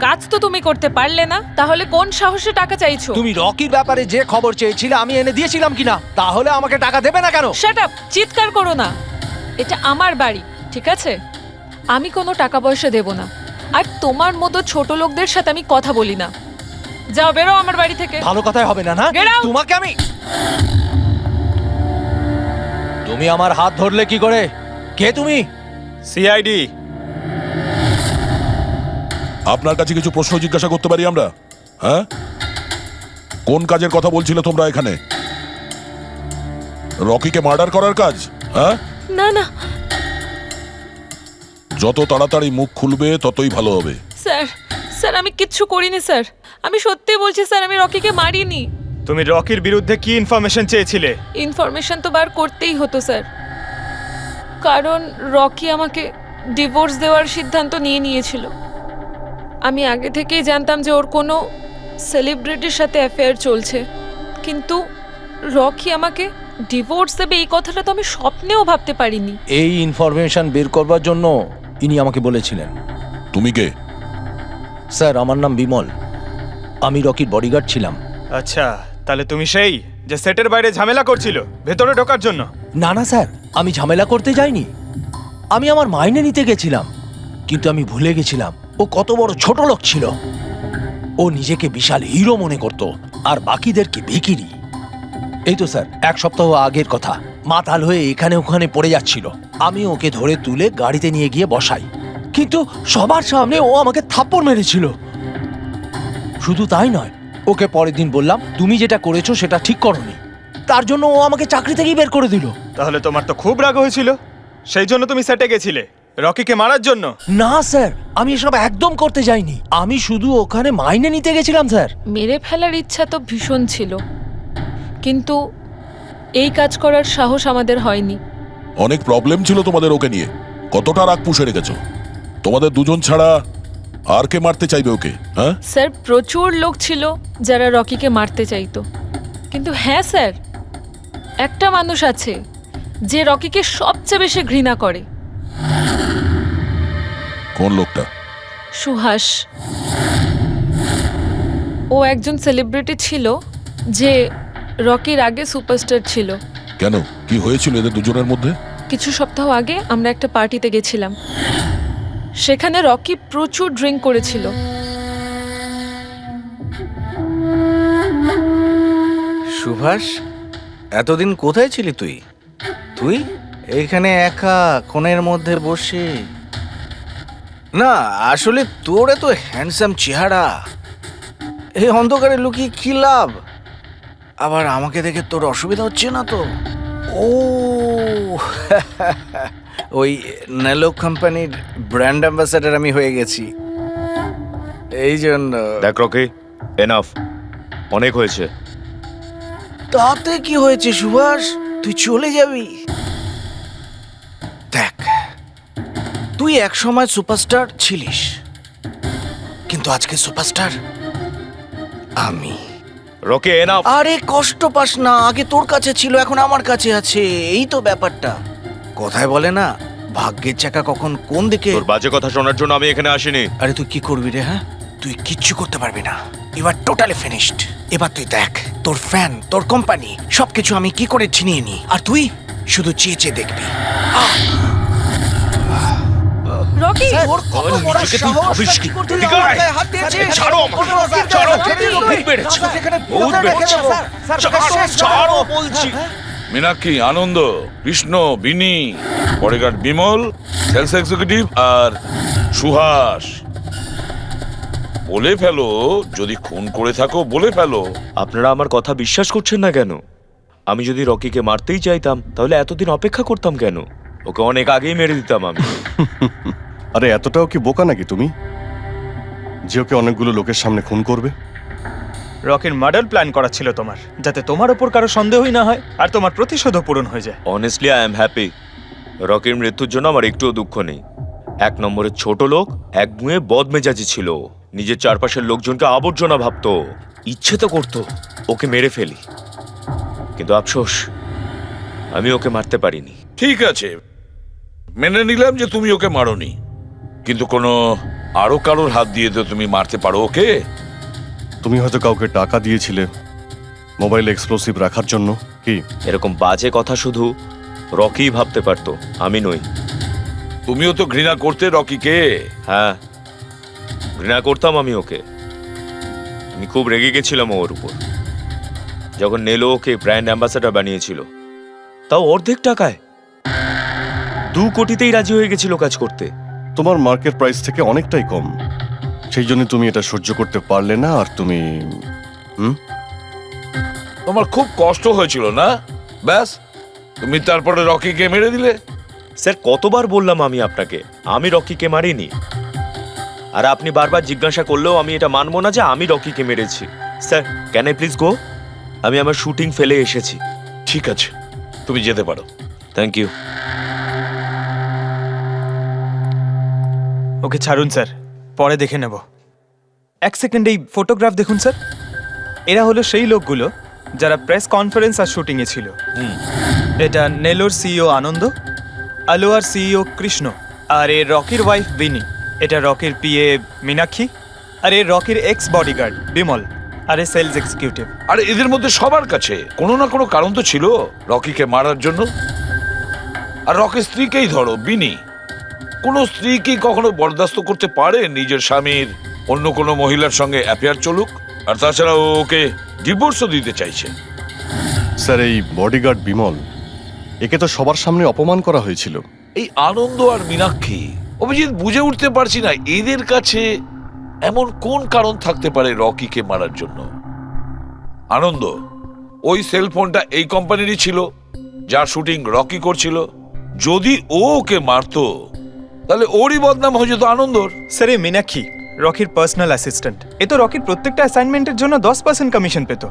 কাজ তো তুমি করতে পারলে না, তাহলে কোন সাহসে টাকা চাইছো? তুমি রকির ব্যাপারে যে খবর চেয়েছিলে আমি এনে দিয়েছিলাম কিনা? তাহলে আমাকে টাকা দেবে না কেন? Shut up! চিৎকার করো না। এটা আমার বাড়ি, ঠিক আছে? আমি কোনো টাকা পয়সা দেব না। আর তোমার মতো ছোট লোকদের সাথে আমি কথা বলি না। যাও, বেরো আমার বাড়ি থেকে। ভালো কথাই হবে না, না? Get out! তোমাকে আমি... তুমি আমার হাত ধরলে কি করে? কে তুমি? সিআইডি। আপনার কাছে কিছু প্রশ্ন জিজ্ঞাসা করতে পারি আমরা? হ্যাঁ, কোন কাজের কথা বলছিলে তোমরা এখানে? রকিকে মার্ডার করার কাজ? হ্যাঁ, না না যত তাড়াতাড়ি মুখ খুলবে ততই ভালো হবে। স্যার, স্যার আমি কিচ্ছু করিনি স্যার। আমি সত্যি বলছি স্যার, আমি রকিকে মারিনি। তুমি রকির বিরুদ্ধে কি ইনফরমেশন চেয়েছিলে? ইনফরমেশন তো বার করতেই হতো স্যার, কারণ রকি আমাকে ডিভোর্স দেওয়ার সিদ্ধান্ত নিয়েছিল। আমি আগে থেকেই জানতাম যে ওর কোনো সেলিব্রিটির সাথে অ্যাফেয়ার চলছে, কিন্তু রকি আমাকে ডিভোর্স দেবে এই কথাটা তো আমি স্বপ্নেও ভাবতে পারিনি। এই ইনফরমেশন বের করবার জন্য ইনি আমাকে বলেছিলেন। তুমি কে? স্যার, আমার নাম বিমল। আমি রকির বডিগার্ড ছিলাম। আচ্ছা, তাহলে তুমি সেই যে সেটের বাইরে ঝামেলা করছিল ভেতরে ঢোকার জন্য? না না স্যার, আমি ঝামেলা করতে যাইনি। আমি আমার মাইনে নিতে গেছিলাম, কিন্তু আমি ভুলে গেছিলাম ও কত বড় ছোট লোক ছিল। ও নিজেকে বিশাল হিরো মনে করত আর বাকিদেরকে ভিখিরি। এই তো স্যার 1 সপ্তাহ আগের কথা। মাতাল হয়ে এখানে ওখানে পড়ে যাচ্ছিল। আমি ওকে ধরে তুলে গাড়িতে নিয়ে গিয়ে বসাই, কিন্তু সবার সামনে ও আমাকে থাপ্পড় মেরেছিল। শুধু তাই নয়, ওকে পরের দিন বললাম তুমি যেটা করেছো সেটা ঠিক করোনি। তার জন্য ও আমাকে চাকরি থেকেই বের করে দিল। তাহলে তোমার তো খুব রাগ হয়েছিল, সেই জন্য তুমি সেটে গেছিলে রকিকে মারার জন্য? না স্যার, আমি এসব একদম করতে যাইনি। আমি শুধু ওখানে মাইনে নিতে গেছিলাম স্যার। মেরে ফেলার ইচ্ছা তো ভীষণ ছিল, কিন্তু এই কাজ করার সাহস আমাদের হয়নি। অনেক প্রবলেম ছিল তোমাদের ওকে নিয়ে, কতটা রাগ পুষে রেখেছো। তোমাদের দুজন ছাড়া আর কে মারতে চাইবে ওকে? হ্যাঁ স্যার, প্রচুর লোক ছিল যারা রকিকে মারতে চাইতো, কিন্তু হ্যাঁ স্যার, একটা মানুষ আছে যে রকিকে সবচেয়ে বেশি ঘৃণা করে। কোন লোকটা? সুহাস। ও একজন সেলিব্রিটি ছিল যে রকির আগে সুপারস্টার ছিল। কেন, কি হয়েছিল এদের দুজনের মধ্যে? কিছু সপ্তাহ আগে আমরা একটা পার্টিতে গেছিলাম, সেখানে রকি প্রচুর ড্রিঙ্ক করেছিল। সুভাষ, এতদিন কোথায় ছিলি তুই? তুই এইখানে একা কোণের মধ্যে বসে? না আসলে তোর এত হ্যান্ডসাম চেহারা, এই অন্ধকারে লুকিয়ে কি লাভ? আবার আমাকে দেখে তোর অসুবিধা হচ্ছে না তো? ও ওই নেলো কোম্পানির ব্র্যান্ড অ্যাম্বাসাডার আমি হয়ে গেছি, এই জন্য। দেখ রকি, এনাফ, অনেক হয়েছে। তাতে কি হয়েছে সুভাষ, তুই চলে যাবি? দেখ, তুই এক সময় সুপারস্টার ছিলিস, কিন্তু আজকে সুপারস্টার আমি। Rocky enough. আরে কষ্ট পাস না, আগে তোর কাছে ছিল, এখন আমার কাছে আছে, এই তো ব্যাপারটা। কথায় বলে না, ভাগ্যের চাকা কখন কোন দিকে। তোর বাজে কথা শোনার জন্য আমি এখানে আসিনি। আরে তুই কি করবি রে? হ্যাঁ, তুই কিচ্ছু করতে পারবি না, ইউ আর টোটালি ফিনিশড। এবার তুই দেখ, তোর ফ্যান, তোর কোম্পানি, সবকিছু আমি কি করে ছিনিয়ে নি, আর তুই শুধু চেয়ে চেয়ে দেখবি। রকি, ওর কত বড় সাহস, কি করতে যাও? ওর গায়ে হাত দিয়েছে। ছাড়ো আমাকে, ছাড়ো, ভূত বেড়েছে, ভূত বেড়েছে। ছাড়ো বলছি। মীনাক্ষী, আনন্দ, কৃষ্ণ, বিনি, বডিগার্ড বিমল, সেলস এক্সিকিউটিভ আর সুহাস। বলে ফেলো, যদি খুন করে থাকো বলে ফেলো। আপনারা আমার কথা বিশ্বাস করছেন না কেন? আমি যদি রকিকে মারতেই চাইতাম তাহলে এতদিন অপেক্ষা করতাম কেন? ওকে অনেক আগেই মেরে দিতাম আমি। আরে এতটাও কি বোকা নাকি তুমি যে ওকে অনেকগুলো লোকের সামনে খুন করবে? রকির মার্ডার প্ল্যান করা ছিল তোমার, যাতে তোমার ওপর কারো সন্দেহই না হয় আর তোমার প্রতিশোধও পূরণ হয়ে যায়। Honestly I am happy. রকির মৃত্যুর জন্য আমার একটুও দুঃখ নেই। এক নম্বরের ছোট লোক, এক গুঁয়ে বদমেজাজি ছিল, নিজের চারপাশের লোকজনকে আবর্জনা ভাবতো, ইচ্ছে তো করতো ওকে মেরে ফেলি, কিন্তু আফসোস আমি ওকে মারতে পারিনি। ঠিক আছে, মেনে নিলাম যে তুমি ওকে মারোনি, কিন্তু কোনো আরো কারোর হাত দিয়ে তো তুমি মারতে পারো ওকে। তুমি হয়তো কাউকে টাকা দিয়েছিলে মোবাইল এক্সপ্লোসিভ রাখার জন্য। কি এরকম বাজে কথা শুধু রকি ভাবতে পারতো, আমি নই। তুমিও তো ঘৃণা করতে রকিকে। হ্যাঁ, ঘৃণা করতাম আমি ওকে। আমি খুব রেগে গেছিলাম ওর উপর যখন নেলো ওকে ব্র্যান্ড অ্যাম্বাসাডার বানিয়েছিল, তাও অর্ধেক টাকায়। 2 কোটিতেই রাজি হয়ে গেছিল কাজ করতে। তোমার মার্কেট প্রাইস থেকে অনেকটাই কম, সেই জন্য তুমি এটা সহ্য করতে পারলে না। আর তুমি তোমার খুব কষ্ট হয়েছিল না? ব্যাস, তুমি তারপরে রকিকে মেরে দিলে। স্যার, কতবার বললাম আমি আপনাকে আমি রকিকে মারিনি, আর আপনি বারবার জিজ্ঞাসা করলেও আমি এটা মানবো না যে আমি রকিকে মেরেছি। Sir, can I please go? আমি আমার শুটিং ফেলে এসেছি। ঠিক আছে, তুমি যেতে পারো। Thank you. ওকে ছাড়ুন স্যার, পরে দেখে নেব। এক সেকেন্ড এই ফটোগ্রাফ দেখুন স্যার। এরা হলো সেই লোকগুলো যারা প্রেস কনফারেন্স আর শুটিংয়ে ছিল। এটা নেলোর সিইও আনন্দ, আলোয়ার সিইও কৃষ্ণ, আর এ রকির ওয়াইফ বিনি। এটা রকির পিএ মীনাক্ষী, আর এ রকির এক্স বডিগার্ড বিমল, আর এ সেলস এক্সিকিউটিভ। আর এদের মধ্যে সবার কাছে কোনো না কোনো কারণ তো ছিল রকিকে মারার জন্য। আর রকির স্ত্রীকেই ধরো, বিনি। কোনো স্ত্রী কি কখনো বরদাস্ত করতে পারে নিজের স্বামীর অন্য কোনো মহিলার সঙ্গে অ্যাফেয়ার চলুক? আর তাছাড়া ও ওকে ডিভোর্সও দিতে চাইছে। স্যার, এই বডিগার্ড বিমল, একে তো সবার সামনে অপমান করা হয়েছিল। এই আনন্দ আর মীনাক্ষী, অভিজিৎ বুঝে উঠতে পারছি না এদের কাছে এমন কোন কারণ থাকতে পারে রকিকে মারার জন্য। আনন্দ, ওই সেলফোনটা এই কোম্পানিরই ছিল যার শুটিং রকি করছিল। যদি ও ওকে মারতো তাহলে ওরই বদনাম হয়ে যেত আনন্দর। স্যার, এই মীনাক্ষী রকির পার্সোনাল অ্যাসিস্ট্যান্ট। এ তো রকির প্রত্যেকটা অ্যাসাইনমেন্টের জন্য 10% কমিশন পেত।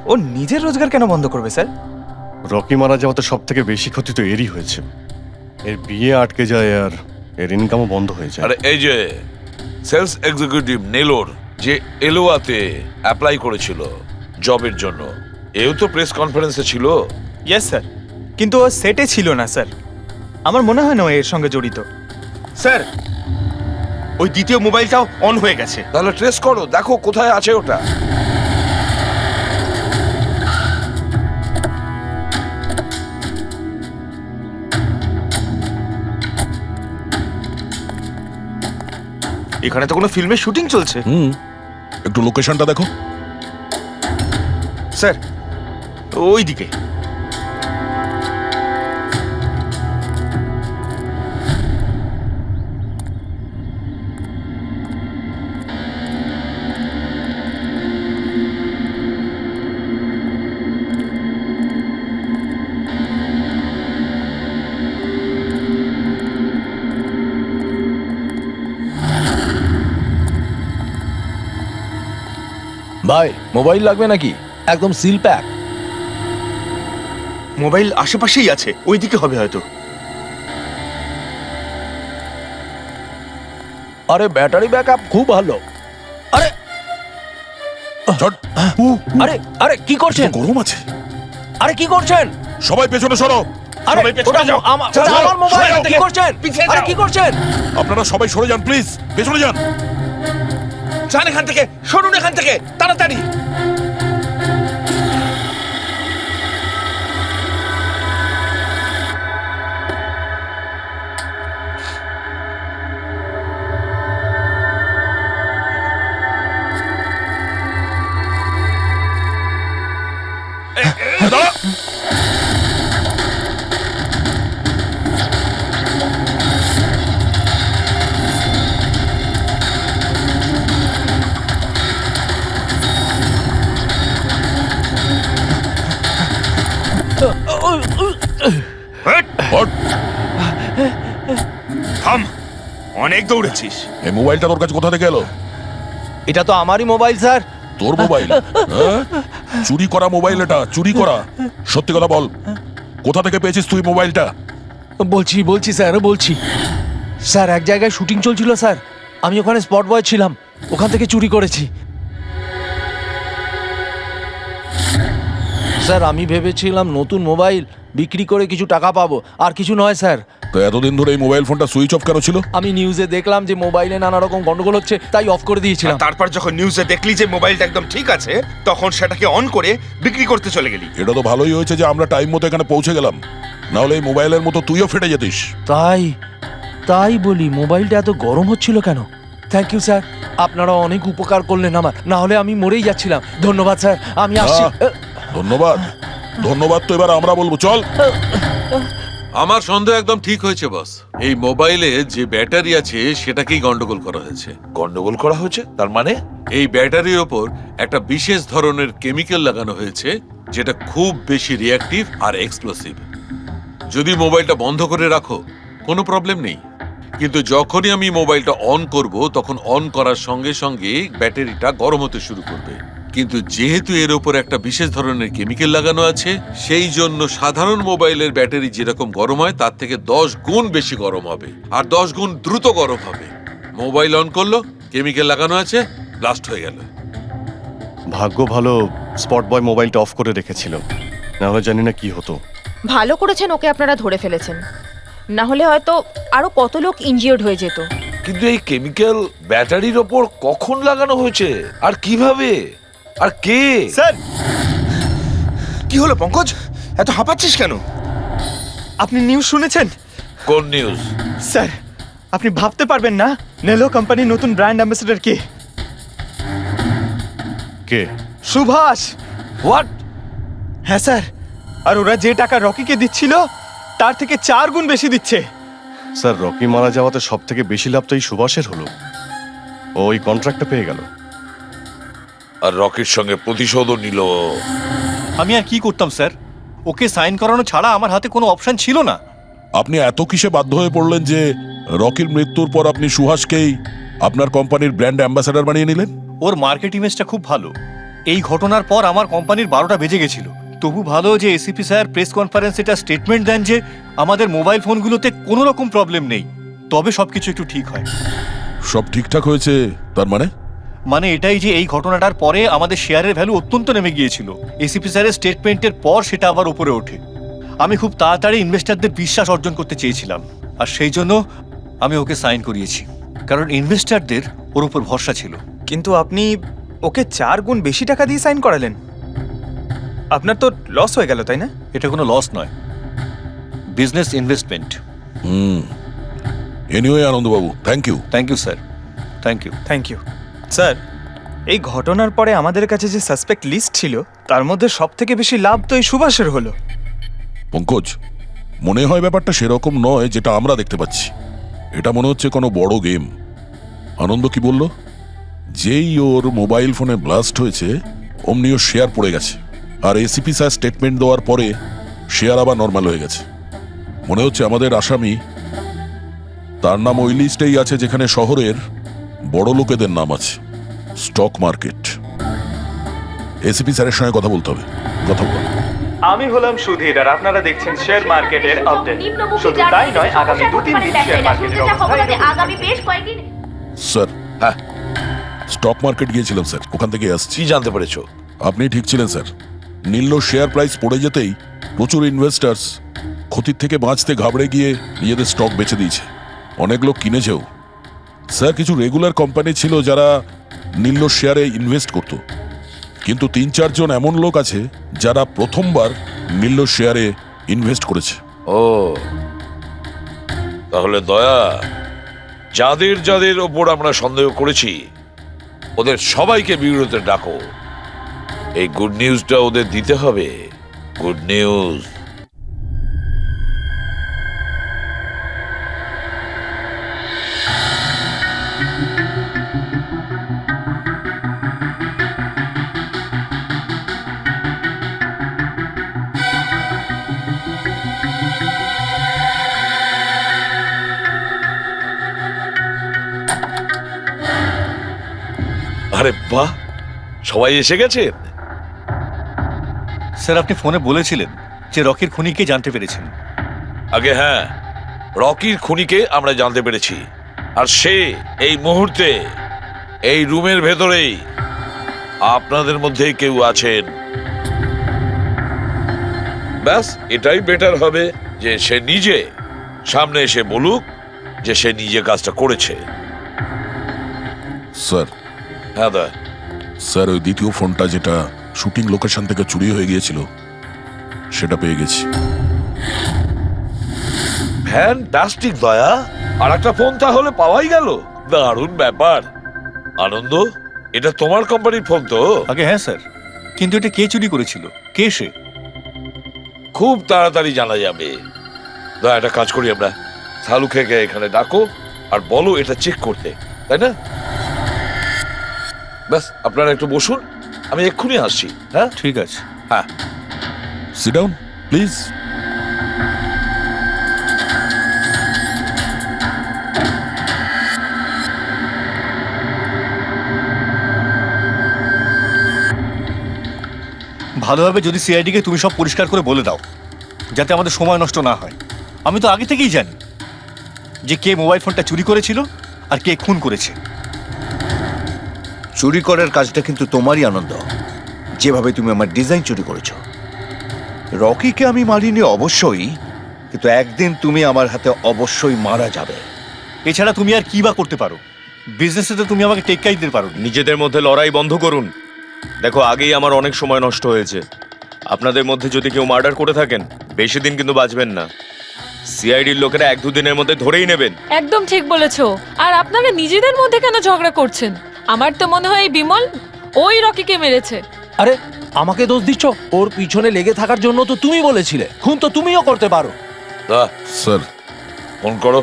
ও নিজের রোজগার কেন বন্ধ করবে স্যার? রকি মারা যাওয়াতে সব থেকে বেশি ক্ষতি তো এরই হয়েছে। এর বিয়ে আটকে যায় আর এর ইনকামও বন্ধ হয়ে যায়। আরে এই যে সেলস এক্সিকিউটিভ নেলোর যে এলোয়াতে অ্যাপ্লাই করেছিল জবের জন্য, এও তো প্রেস কনফারেন্সে ছিল। ইয়েস স্যার, কিন্তু ও সেটে ছিল না স্যার। আমার মনে হয় না ও এর সঙ্গে জড়িত। স্যার, ওই দ্বিতীয় মোবাইলটাও অন হয়ে গেছে। তাহলে ট্রেস করো, দেখো কোথায় আছে ওটা। এখানে তো কোনো ফিল্মের শুটিং চলছে। একটু লোকেশনটা দেখো। স্যার, ওই দিকে। ভাই মোবাইল লাগবে নাকি? একদম সিল প্যাক। মোবাইল আশেপাশেই আছে, ওই দিকে হবে হয়তো। আরে ব্যাটারি ব্যাকআপ খুব ভালো। আরে চট। আরে আরে কি করছেন? গরম আছে। আরে কি করছেন? সবাই পেছনে সরো। আরে সবাই পেছনে ওটা যাও। ওটা আমার মোবাইল। সরে যাও। কি করছেন? পিছিয়ে আরে যাও। কি করছেন? আপনারা সবাই সরে যান প্লিজ, পেছনে যান। যান এখান থেকে, সরুন এখান থেকে তাড়াতাড়ি। দাঁড়া। হট। থাম, অনেক দৌড়েছিস। এই মোবাইলটা তোর কাছে কোথা থেকে এলো? এটা তো আমারই মোবাইল স্যার। তোর মোবাইল? হ্যাঁ? চুরি করা মোবাইল এটা, চুরি করা। সত্যি কথা বল, কোথা থেকে পেয়েছিস তুই মোবাইলটা? বলছি স্যার, বলছি স্যার, এক জায়গায় শুটিং চলছিল স্যার, আমি ওখানে স্পট বয় ছিলাম, ওখান থেকে চুরি করেছি স্যার। আমি ভেবেছিলাম নতুন মোবাইল বিক্রি করে কিছু টাকা পাবো, আর কিছু নয় স্যার। তো এতদিন ধরে এই মোবাইল ফোনটা সুইচ অফ কেন ছিল? আমি নিউজে দেখলাম যে মোবাইলে নানা রকম গন্ডগোল হচ্ছে, তাই অফ করে দিয়েছিলাম। তারপর যখন নিউজে দেখলি যে মোবাইলটা একদম ঠিক আছে, তখন সেটাকে অন করে বিক্রি করতে চলে গেলি। এটা তো ভালোই হয়েছে যে আমরা টাইম মতো এখানে পৌঁছে গেলাম, না হলে এই মোবাইলের মতো তুইও ফেটে যেতিস। তাই বলি মোবাইলটা এত গরম হচ্ছিল কেন? থ্যাংক ইউ স্যার, আপনারা অনেক উপকার করলেন আমার, না হলে আমি মরেই যাচ্ছিলাম। ধন্যবাদ স্যার, আমি আসছি। ধন্যবাদ ধন্যবাদ তো এবার আমরা বলবো, চল। আমার সন্দেহ একদম ঠিক হয়েছে বস। এই মোবাইলে যে ব্যাটারি আছে সেটাকেই গন্ডগোল করা হয়েছে। গন্ডগোল করা হয়েছে তার মানে? এই ব্যাটারির ওপর একটা বিশেষ ধরনের কেমিক্যাল লাগানো হয়েছে যেটা খুব বেশি রিঅ্যাক্টিভ আর এক্সপ্লোসিভ। যদি মোবাইলটা বন্ধ করে রাখো কোনো প্রবলেম নেই, কিন্তু যখনই আমি মোবাইলটা অন করব তখন অন করার সঙ্গে সঙ্গে ব্যাটারিটা গরম হতে শুরু করবে। কিন্তু যেহেতু এর উপর একটা বিশেষ ধরনের কেমিক্যাল লাগানো আছে, সেই জন্য সাধারণ মোবাইলের ব্যাটারি যেরকম গরম হয় তার থেকে 10 গুণ বেশি গরম হবে, আর 10 গুণ দ্রুত গরম হবে। মোবাইল অন করলো, কেমিক্যাল লাগানো আছে, ব্লাস্ট হয়ে গেল। ভাগ্য ভালো স্পট বয় মোবাইলটা অফ করে রেখেছিল, না হলে জানি না কি হতো। ভালো করেছেন ওকে আপনারা ধরে ফেলেছেন, না হলে হয়তো আরো কত লোক ইনজিওর্ড হয়ে যেত। কিন্তু এই কেমিক্যাল ব্যাটারির ওপর কখন লাগানো হয়েছে আর কিভাবে আর কে? স্যার, কি হলো পঙ্কজ, এত হাঁপাচ্ছিস কেন? আপনি নিউজ শুনেছেন? কোন নিউজ? স্যার, আপনি ভাবতে পারবেন না নেলো কোম্পানির নতুন ব্র্যান্ড অ্যাম্বাসেডর কে? কে? সুভাষ। হোয়াট? হ্যাঁ স্যার, আর ওরা যে টাকা রকিকে দিচ্ছিল তার থেকে 4 গুণ বেশি দিচ্ছে। স্যার, রকি মারা যাওয়াতে সব থেকে বেশি লাভ তো এই সুভাষের হলো। ও ওই কন্ট্রাক্টটা পেয়ে গেল, আর রকির সঙ্গে প্রতিশোধও নিল। আমি আর কি করতাম স্যার? ওকে সাইন করানো ছাড়া আমার হাতে কোনো অপশন ছিল না। আপনি এত কিসে বাধ্য হয়ে পড়লেন যে রকির মৃত্যুর পর আপনি সুহাসকেই আপনার কোম্পানির ব্র্যান্ড অ্যাম্বাসেডর বানিয়ে নিলেন? ওর মার্কেট ইমেজটা খুব ভালো। এই ঘটনার পর আমার কোম্পানির 12টা বেজে গেছিল, তবু ভালো যে এসিপি স্যার প্রেস কনফারেন্সে এটা স্টেটমেন্ট দেন যে আমাদের মোবাইল ফোনগুলোতে কোনো রকম প্রবলেম নেই, তবে সবকিছু একটু ঠিক হয়। সব ঠিকঠাক হয়েছে তার মানে? মানে এটাই যে এই ঘটনাটার পরে আমাদের শেয়ারের ভ্যালু অত্যন্ত নেমে গিয়েছিল। এসিপি স্যারের স্টেটমেন্টের পর সেটা আবার উপরে ওঠে। আমি খুব তাড়াতাড়ি ইনভেস্টরদের বিশ্বাস অর্জন করতে চেয়েছিলাম, আর সেই জন্য আমি ওকে সাইন করিয়েছি, কারণ ইনভেস্টরদের ওর উপর ভরসা ছিল। কিন্তু আপনি ওকে 4 গুণ বেশি টাকা দিয়ে সাইন করালেন, আপনার তো লস হয়ে গেল, তাই না? এটা কোনো লস নয়, বিজনেস ইনভেস্টমেন্ট। এনিওয়ে আনন্দবাবু, thank you. Thank you sir, thank you. Thank you sir. এই ঘটনার পরে আমাদের কাছে যে সাসপেক্ট লিস্ট ছিল তার মধ্যে সবথেকে বেশি লাভ তো এই সুভাষের হলো। পঙ্কজ, মনে হয় ব্যাপারটা সেরকম নয় যেটা আমরা দেখতে পাচ্ছি। এটা মনে হচ্ছে কোনো বড় গেম। আনন্দ কি বলল? যেই ওর মোবাইল ফোনে ব্লাস্ট হয়েছে অমনি ওর শেয়ার পড়ে গেছে, আর এসিপি স্যার স্টেটমেন্ট দেওয়ার পরে শেয়ার আবার নর্মাল হয়ে গেছে। মনে হচ্ছে আমাদের আসামি, তার নাম ওই লিস্টেই আছে যেখানে শহরের বড় লোকেদের নাম আছে, স্টক মার্কেট। এসিপি স্যারের সঙ্গে কথা বলতে হবে। কথা বল। আমি হলাম সুধীর, আর আপনারা দেখছেন শেয়ার মার্কেটের আপডেট। শুধু তাই নয়, আগামী 2-3 দিন শেয়ার মার্কেটের অবস্থা আগামী বেশ কয়েকদিন। স্যার, হ্যাঁ, স্টক মার্কেট গিয়েছিলাম স্যার, ওখান থেকে আসছি। কি জানতে পেরেছো? আপনি ঠিক ছিলেন স্যার। নীল্য শেয়ার প্রাইস পড়ে যেতেই প্রচুর ইনভেস্টার্স ক্ষতির থেকে বাঁচতে ঘাবড়ে গিয়ে নিজেদের স্টক বেচে দিয়েছে। অনেক লোক কিনেছেও। স্যার, কিছু রেগুলার কোম্পানি ছিল যারা নীল্য শেয়ারে ইনভেস্ট করত, কিন্তু 3-4 জন এমন লোক আছে যারা প্রথমবার নীল্য শেয়ারে ইনভেস্ট করেছে। ও, তাহলে দয়া, যাদের যাদের ওপর আমরা সন্দেহ করেছি ওদের সবাইকে বিরুদ্ধে ডাকো। এই গুড নিউজটা ওদের দিতে হবে। Good news. আরে বাহ, সবাই এসে গেছেন। স্যার, আপনি ফোনে বলেছিলেন যে রকির খুনিকে জানতে পেরেছেন। আগে হ্যাঁ, রকির খুনিকে আমরা জানতে পেরেছি, আর সে এই মুহূর্তে এই রুমের ভেতরেই আপনাদের মধ্যে কেউ আছেন। ব্যাস, এটাই বেটার হবে যে সে নিজে সামনে এসে বলুক যে সে নিজে কাজটা করেছে। স্যার, হ্যাঁ দা। স্যার, ওই দ্বিতীয় ফোনটা যেটা শুটিং লোকেশন থেকে চুরি হয়ে গিয়েছিল সেটা পেয়ে গেছি। ফ্যান্টাস্টিক দয়া, আর একটা ফোন তাহলে পাওয়াই গেল। দারুণ ব্যাপার। আনন্দ, এটা তোমার কোম্পানির ফোন তো? আগে হ্যাঁ স্যার, কিন্তু এটা কে চুরি করেছিল, কে সে? খুব তাড়াতাড়ি জানা যাবে। দয়া, একটা কাজ করি আমরা, শালুকে এখানে ডাকো আর বলো এটা চেক করতে, তাই না? ব্যাস, আপনারা একটু বসুন, আমি এক্ষুনি আসছি। হ্যাঁ, ঠিক আছে। হ্যাঁ, সিট ডাউন প্লিজ। ভালোভাবে যদি সিআইডিকে তুমি সব পরিষ্কার করে বলে দাও, যাতে আমাদের সময় নষ্ট না হয়। আমি তো আগে থেকেই জানি যে কে মোবাইল ফোনটা চুরি করেছিল আর কে খুন করেছে। চুরি করার কাজটা কিন্তু তোমারই, আনন্দ। যেভাবে তুমি আমার ডিজাইন চুরি করেছো। রকিকে আমি মারিনি অবশ্যই, কিন্তু একদিন তুমি আমার হাতে অবশ্যই মারা যাবে। এছাড়া তুমি আর কি বা করতে পারো? বিজনেসে তো তুমি আমাকে টেক্কাই দিতে পারো। নিজেদের মধ্যে লড়াই বন্ধ করুন। দেখো, আগেই আমার অনেক সময় নষ্ট হয়েছে। আপনাদের মধ্যে যদি কেউ মার্ডার করে থাকেন, বেশি দিন কিন্তু বাঁচবেন না। সিআইডির লোকেরা 1-2 দিনের মধ্যে ধরেই নেবেন। একদম ঠিক বলেছো। আর আপনারা নিজেদের মধ্যে কেন ঝগড়া করছেন? আমার তো মনে হয় এই বিমল ওই রকিকে মেরেছে। আরে আমাকে দোষ দিচ্ছ? ওর পিছনে লেগে থাকার জন্য তো তুমি বলেছিলে। খুন তো তুমিও করতে পারো। দা, স্যার, ফোন করো।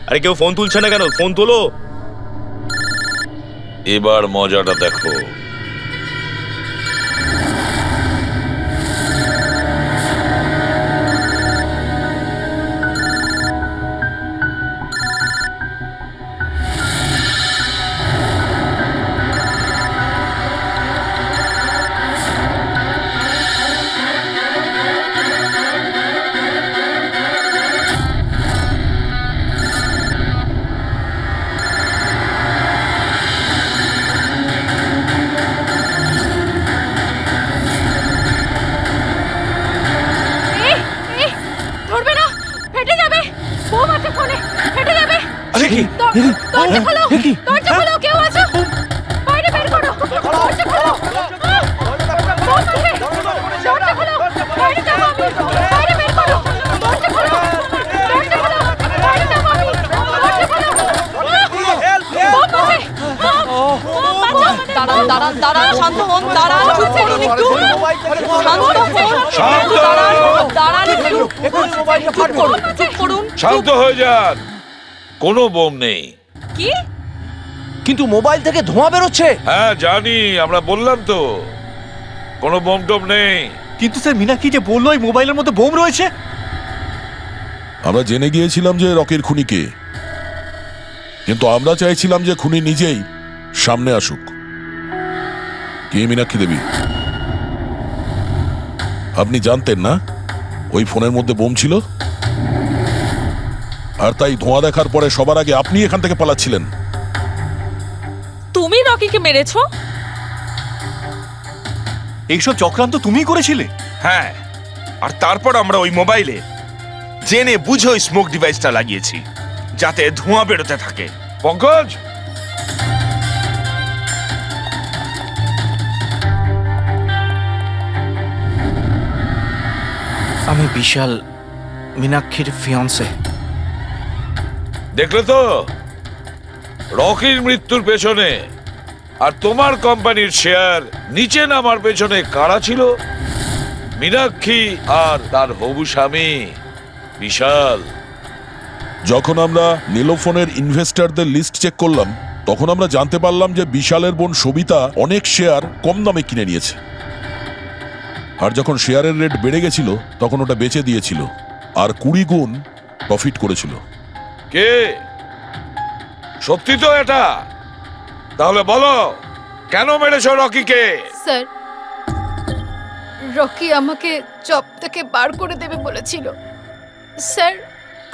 আরে কেউ ফোন তুলছে না কেন? ফোন তোলো। এবার মজাটা দেখো। ধরবে না, ফেটে যাবে। বোম আছে ফোনে, ফেটে যাবে। আরে কি দরজা খোলো, দরজা খোলো, কেউ আছো? বাইরে বের করো, দরজা খোলো। বোম আছে, দরজা খোলো, বাইরে যাবো আমি। বাইরে বের করো, দরজা খোলো, দরজা খোলো, বাইরে যাবো আমি। দরজা খোলো। বোম আছে, বোম, বাঁচাও। দাঁড়ান দাঁড়ান দাঁড়ান, শান্ত হন, দাঁড়ান, চুপ করুন একটু, শান্ত হন, শান্ত দাঁড়ান, হও। দাঁড়ান একটু, চুপ করুন, চুপ করুন। শান্ত হয়ে যান। কোনো বোম নেই। কি? কিন্তু মোবাইল থেকে ধোঁয়া বেরোচ্ছে। হ্যাঁ জানি, আমরা বললাম তো কোনো বোম টোম নেই। কিন্তু স্যার মীনাক্ষী যে বললো এই মোবাইলের মধ্যে বোম রয়েছে। আমরা জেনে গিয়েছিলাম যে রকির খুনি কে, কিন্তু আমরা চাইছিলাম যে খুনি নিজেই সামনে আসুক। কে মীনাক্ষী দেবী? আপনি জানতেন না ওই ফোনের মধ্যে বোম ছিল? আর তাই ধোঁয়া দেখার পরে সবার আগে আপনি এখান থেকে পালাচ্ছিলেন। তুমি রকিকে মেরেছো? এইসব চক্রান্ত তুমিই করেছিলে? হ্যাঁ, আর তারপর আমরা ওই মোবাইলে জেনে বুঝে ওই স্মোক ডিভাইসটা লাগিয়েছি, যাতে ধোঁয়া বেরোতে থাকে। পঙ্কজ, আমি বিশাল, মীনাক্ষীর ফিয়ন্সে। দেখলে তো রকির মৃত্যুর পেছনে আর তোমার কোম্পানির শেয়ার নিচে নামার পেছনে কারা ছিল? মীনাক্ষী আর তার হবু স্বামী বিশাল। যখন আমরা নীলোফোনের ইনভেস্টরদের লিস্ট চেক করলাম, তখন আমরা জানতে পারলাম যে বিশালের বোন সবিতা অনেক শেয়ার কম দামে কিনে নিয়েছে। আর যখন শেয়ারের রেট বেড়ে গেছিল তখন ওটা বেচে দিয়েছিল আর 20 গুণ প্রফিট করেছিল। কে? সত্যি তো এটা? তাহলে বলো কেন মেরেছো রকিকে? স্যার, রকি আমাকে জব থেকে বার করে দেবে বলেছিল। স্যার,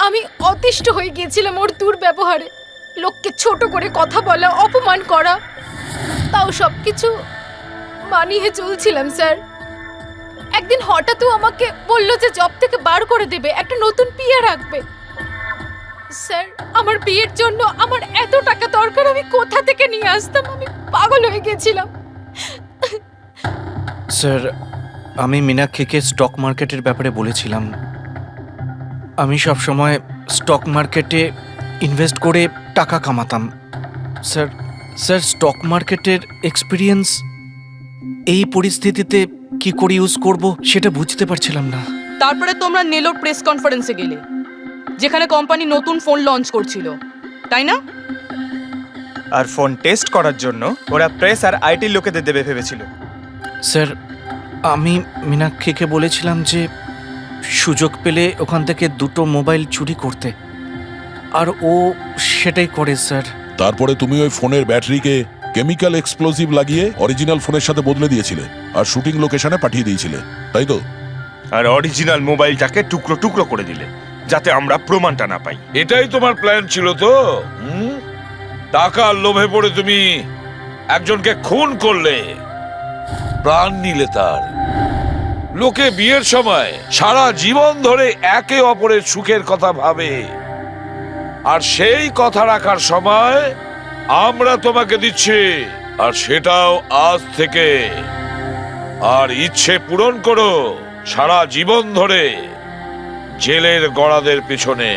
আমি অতিষ্ঠ হয়ে গিয়েছিলাম ওর দুর্ব্যবহারে। লোককে ছোট করে কথা বলা, অপমান করা, তাও সবকিছু মানিয়ে চলছিলাম স্যার। একদিন হঠাৎও আমাকে বলল যে জব থেকে বার করে দেবে, একটা নতুন পিএ রাখবে। স্যার, আমার বিয়ের জন্য আমার এত টাকা দরকার, আমি কোথা থেকে নিয়ে আসতাম? আমি পাগল হয়ে গেছিলাম। স্যার, আমি মীনাক্ষীকে স্টক মার্কেটের ব্যাপারে বলেছিলাম। আমি সব সময় স্টক মার্কেটে ইনভেস্ট করে টাকা কামাতাম। স্যার, স্টক মার্কেটের এক্সপিরিয়েন্স এই পরিস্থিতিতে কি করে ইউজ করব সেটা বুঝতে পারছিলাম না। তারপরে তোমরা নেলোর প্রেস কনফারেন্সে গেলে, যেখানে কোম্পানি নতুন ফোন লঞ্চ করছিল, তাই না? আর ফোন টেস্ট করার জন্য ওরা প্রেস আর আইটি লোকেদের দেবে ভেবেছিল। স্যার, আমি মীনাক্ষীকে বলেছিলাম যে সুযোগ পেলে ওখান থেকে 2টো মোবাইল চুরি করতে, আর ও সেটাই করে স্যার। তারপরে তুমি ওই ফোনের ব্যাটারিকে কেমিক্যাল এক্সপ্লোসিভ লাগিয়ে অরিজিনাল ফোনের সাথে বদলে দিয়েছিলে আর শুটিং লোকেশনে পাঠিয়ে দিয়েছিলে, তাই তো? আর অরিজিনাল মোবাইলটাকে টুকরো টুকরো করে দিলে, যাতে আমরা প্রমাণটা না পাই। এটাই তোমার প্ল্যান ছিল তো? টাকার লোভে পড়ে তুমি একজনকে খুন করলে, প্রাণ নিলে তার। লোকে বিয়ের সময় সারা জীবন ধরে একে অপরের সুখের কথা ভাবে, আর সেই কথা রাখার সময় আমরা তোমাকে দিচ্ছি, আর সেটাও আজ থেকে। আর ইচ্ছে পূরণ করো সারা জীবন ধরে জেলের গড়াদের পিছনে।